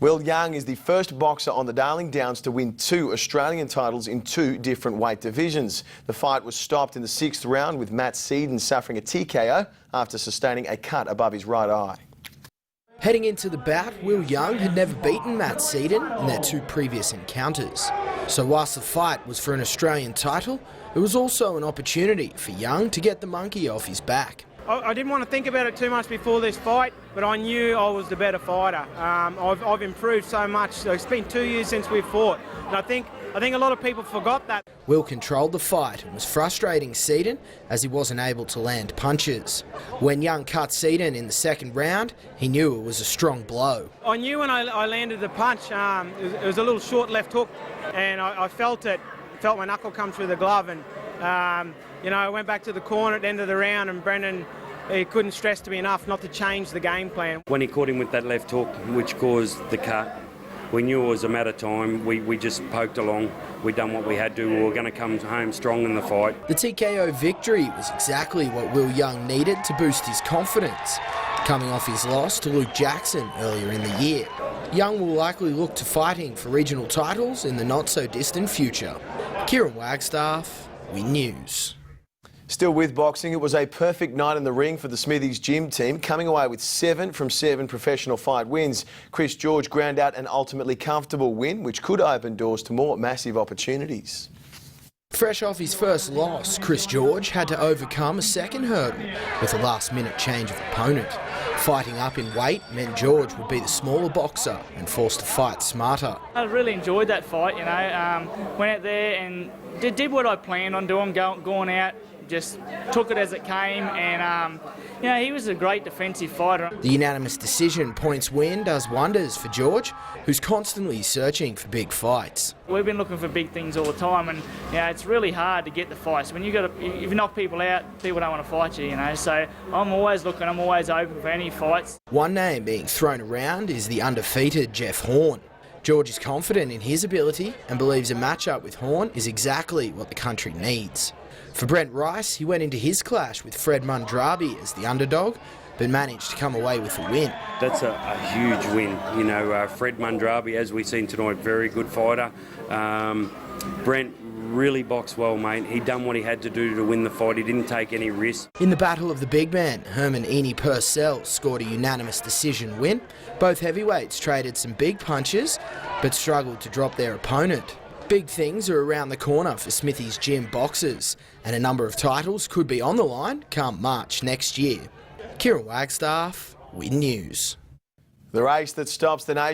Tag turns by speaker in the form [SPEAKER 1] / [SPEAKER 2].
[SPEAKER 1] Will Young is the first boxer on the Darling Downs to win 2 Australian titles in 2 different weight divisions. The fight was stopped in the 6th round with Matt Seaton suffering a TKO after sustaining a cut above his right eye.
[SPEAKER 2] Heading into the bout, Will Young had never beaten Matt Seaton in their 2 previous encounters. So whilst the fight was for an Australian title, it was also an opportunity for Young to get the monkey off his back.
[SPEAKER 3] I didn't want to think about it too much before this fight, but I knew I was the better fighter. I've improved so much. It's been 2 years since we've fought, and I think a lot of people forgot that.
[SPEAKER 2] Will controlled the fight and was frustrating Seaton as he wasn't able to land punches. When Young cut Seaton in the 2nd round, he knew it was a strong blow.
[SPEAKER 3] I knew when I landed the punch, it was a little short left hook, and I felt it. Felt my knuckle come through the glove, and I went back to the corner at the end of the round, and Brendan, he couldn't stress to me enough not to change the game plan.
[SPEAKER 4] When he caught him with that left hook, which caused the cut, we knew it was a matter of time. We just poked along. We done what we had to. We were going to come home strong in the fight.
[SPEAKER 2] The TKO victory was exactly what Will Young needed to boost his confidence, coming off his loss to Luke Jackson earlier in the year. Young will likely look to fighting for regional titles in the not-so-distant future. Kieran Wagstaff, Win News.
[SPEAKER 1] Still with boxing, it was a perfect night in the ring for the Smithys gym team, coming away with 7 from 7 professional fight wins. Chris George ground out an ultimately comfortable win, which could open doors to more massive opportunities.
[SPEAKER 2] Fresh off his first loss, Chris George had to overcome a second hurdle with a last-minute change of opponent. Fighting up in weight meant George would be the smaller boxer and forced to fight smarter.
[SPEAKER 5] I really enjoyed that fight, went out there and did what I planned on doing, going out, just took it as it came, and he was a great defensive fighter.
[SPEAKER 2] The unanimous decision points win does wonders for George, who's constantly searching for big fights.
[SPEAKER 5] We've been looking for big things all the time, and it's really hard to get the fights. When if you knock people out, people don't want to fight you, So I'm always looking, I'm always open for any fights. One
[SPEAKER 2] name being thrown around is the undefeated Jeff Horn. George is confident in his ability and believes a matchup with Horn is exactly what the country needs. For Brent Rice, he went into his clash with Fred Mundrabi as the underdog, but managed to come away with a win.
[SPEAKER 4] That's a huge win. Fred Mundrabi, as we've seen tonight, very good fighter. Brent really boxed well, mate. He done what he had to do to win the fight. He didn't take any risks.
[SPEAKER 2] In the battle of the big man, Herman Eni Purcell scored a unanimous decision win. Both heavyweights traded some big punches, but struggled to drop their opponent. Big things are around the corner for Smithys gym boxers, and a number of titles could be on the line come March next year. Kieran Wagstaff, Win News.
[SPEAKER 1] The race that stops the nation.